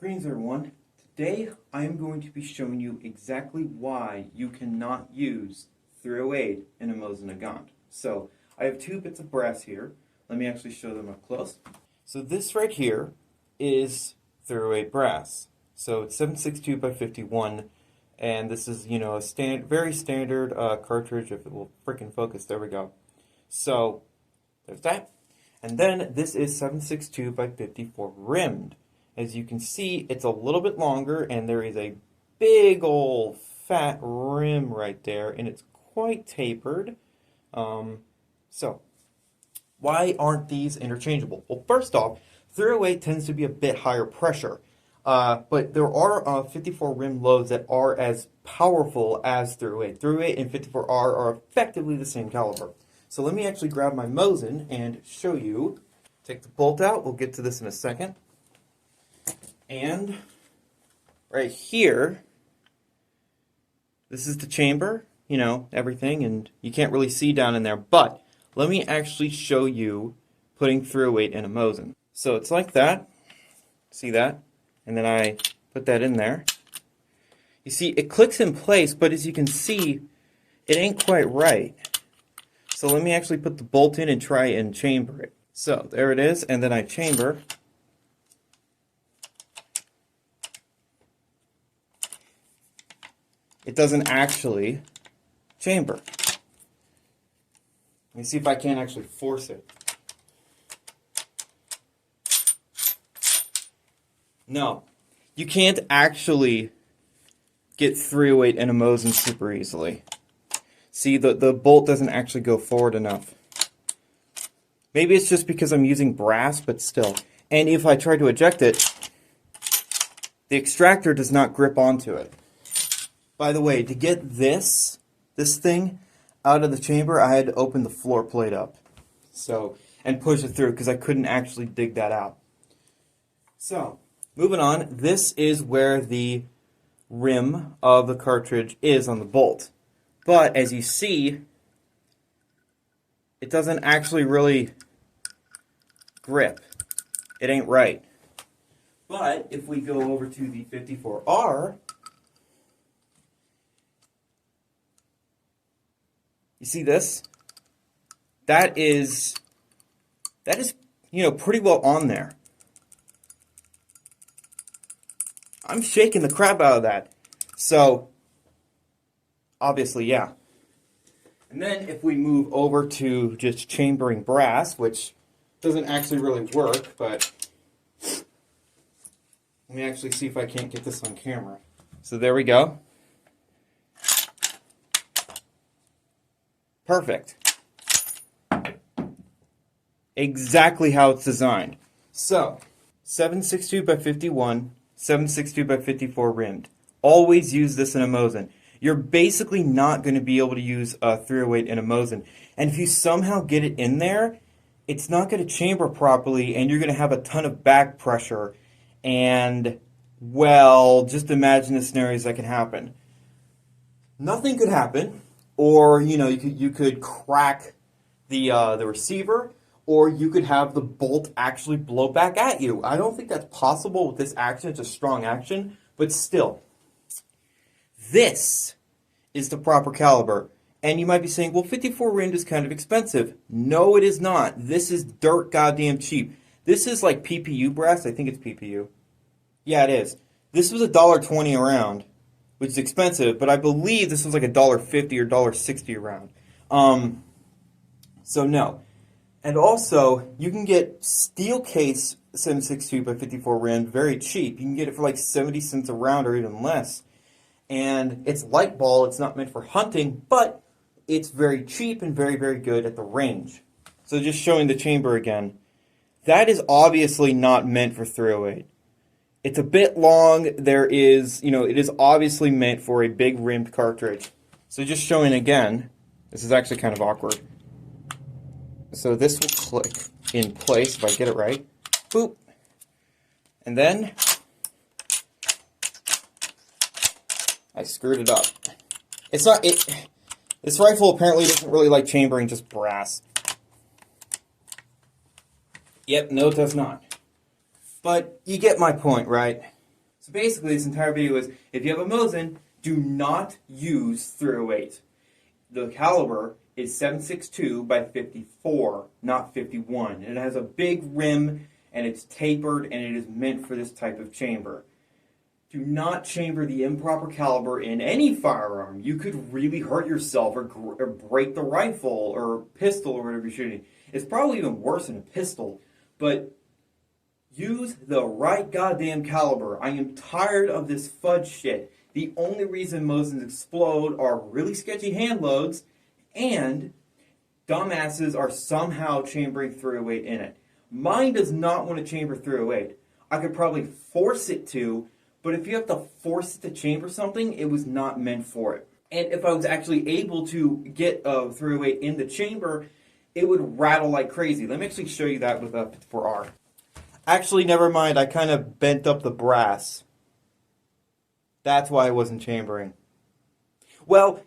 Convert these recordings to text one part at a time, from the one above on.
Greetings everyone. Today I am going to be showing you exactly why you cannot use 308 in a Mosin Nagant. So I have two bits of brass here. Let me actually show them up close. So this right here is 308 brass. So it's 762 by 51, and this is, a very standard cartridge. If it will frickin' focus, there we go. So there's that. And then this is 762 by 54 rimmed. As you can see, it's a little bit longer, and there is a big old fat rim right there, and it's quite tapered. So, why aren't these interchangeable? Well, first off, 308 tends to be a bit higher pressure, but there are 54 rim loads that are as powerful as 308. 308 and 54R are effectively the same caliber. So let me actually grab my Mosin and show you. Take the bolt out. We'll get to this in a second. And right here, this is the chamber, everything, and you can't really see down in there, but let me actually show you putting 308 in a Mosin. So it's like that, see that? And then I put that in there. You see, it clicks in place, but as you can see, it ain't quite right. So let me actually put the bolt in and try and chamber it. So there it is, and then I chamber. It doesn't actually chamber. Let me see if I can actually force it. No, you can't actually get 308 in a Mosin super easily. See, the bolt doesn't actually go forward enough. Maybe it's just because I'm using brass, but still. And if I try to eject it, the extractor does not grip onto it. By the way, to get this thing out of the chamber, I had to open the floor plate up. And push it through because I couldn't actually dig that out. So, moving on, this is where the rim of the cartridge is on the bolt. But as you see, it doesn't actually really grip. It ain't right. But if we go over to the 54R, you see this? That is, pretty well on there. I'm shaking the crap out of that. So, obviously, yeah. And then if we move over to just chambering brass, which doesn't actually really work, but let me actually see if I can't get this on camera. So there we go. Perfect. Exactly how it's designed. So, 762 by 51, 762 by 54 rimmed. Always use this in a Mosin. You're basically not going to be able to use a 308 in a Mosin. And if you somehow get it in there, it's not going to chamber properly, and you're going to have a ton of back pressure. And, well, just imagine the scenarios that can happen. Nothing could happen. Or, you could crack the receiver, or you could have the bolt actually blow back at you. I don't think that's possible with this action. It's a strong action, but still. This is the proper caliber. And you might be saying, well, 54 rimmed is kind of expensive. No, it is not. This is dirt goddamn cheap. This is like PPU brass. I think it's PPU. Yeah, it is. This was $1.20 a round, which is expensive, but I believe this was like $1.50 or $1.60 a round. So no. And also, you can get steel case 762 by 54 rimmed very cheap. You can get it for like 70 cents a round or even less. And it's light ball. It's not meant for hunting, but it's very cheap and very, very good at the range. So just showing the chamber again. That is obviously not meant for 308. It's a bit long. There is, it is obviously meant for a big rimmed cartridge. So just showing again, this is actually kind of awkward. So this will click in place if I get it right. Boop. And then I screwed it up. It's not, this rifle apparently doesn't really like chambering just brass. Yep, no it does not. But you get my point, right? So basically, this entire video is, if you have a Mosin, do not use .308. The caliber is 7.62 by 54, not 51. And it has a big rim, and it's tapered, and it is meant for this type of chamber. Do not chamber the improper caliber in any firearm. You could really hurt yourself or break the rifle or pistol or whatever you're shooting. It's probably even worse than a pistol, but use the right goddamn caliber. I am tired of this fudge shit. The only reason Mosins explode are really sketchy hand loads, and dumbasses are somehow chambering .308 in it. Mine does not want to chamber .308. I could probably force it to, but if you have to force it to chamber something, it was not meant for it. And if I was actually able to get a .308 in the chamber, it would rattle like crazy. Let me actually show you that with a 54R. Actually, never mind. I kind of bent up the brass. That's why I wasn't chambering. Well,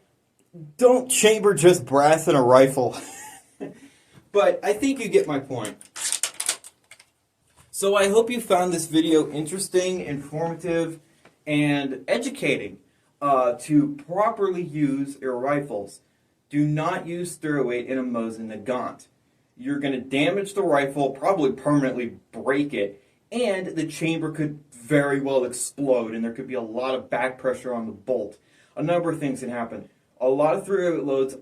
don't chamber just brass in a rifle. But I think you get my point. So I hope you found this video interesting, informative, and educating to properly use your rifles. Do not use .308 in a Mosin Nagant. You're going to damage the rifle, probably permanently break it, and the chamber could very well explode, and there could be a lot of back pressure on the bolt. A number of things can happen. A lot of .308 loads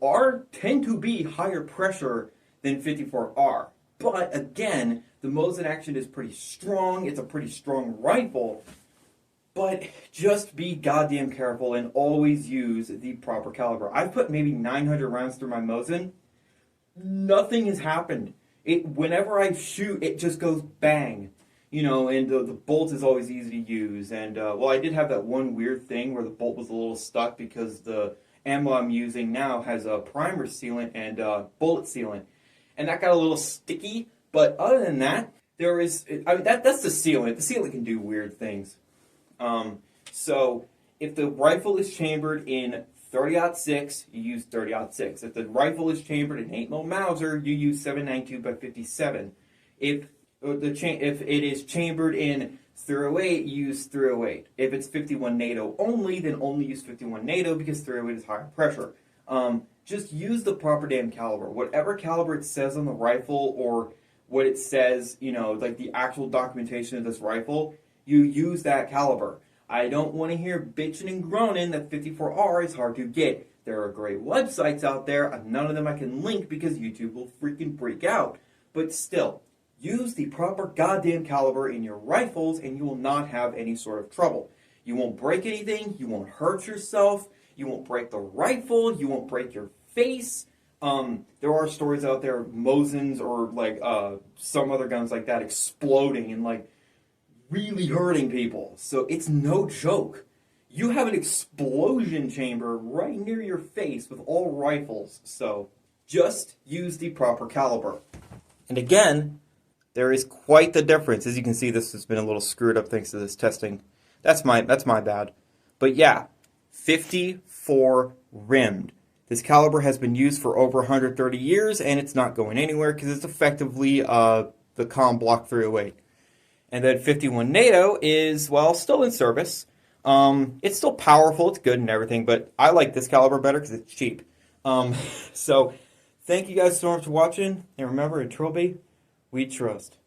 tend to be higher pressure than 54R. But again, the Mosin action is pretty strong. It's a pretty strong rifle. But just be goddamn careful and always use the proper caliber. I've put maybe 900 rounds through my Mosin. Nothing has happened. Whenever I shoot, it just goes bang. You know, and the bolt is always easy to use. And, well, I did have that one weird thing where the bolt was a little stuck because the ammo I'm using now has a primer sealant and bullet sealant. And that got a little sticky. But other than that, that's the sealant. The sealant can do weird things. So if the rifle is chambered in 30-06, you use 30-06. If the rifle is chambered in 8mm Mauser, you use 7.92 by 57. If it is chambered in .308, you use .308. If it's 51 NATO only, then only use 51 NATO because .308 is higher pressure. Just use the proper damn caliber. Whatever caliber it says on the rifle or what it says, you know, like the actual documentation of this rifle, you use that caliber. I don't want to hear bitching and groaning that 54R is hard to get. There are great websites out there. None of them I can link because YouTube will freaking freak out. But still, use the proper goddamn caliber in your rifles and you will not have any sort of trouble. You won't break anything. You won't hurt yourself. You won't break the rifle. You won't break your face. There are stories out there of Mosins or like some other guns like that exploding and like really hurting people. So it's no joke. You have an explosion chamber right near your face with all rifles. So just use the proper caliber. And again, there is quite the difference. As you can see, this has been a little screwed up thanks to this testing. That's my bad. But yeah, 54 rimmed. This caliber has been used for over 130 years, and it's not going anywhere because it's effectively the COM Block 308. And then 51 NATO is, well, still in service. It's still powerful, it's good and everything, but I like this caliber better because it's cheap. So, thank you guys so much for watching, and remember, in Trilby, we trust.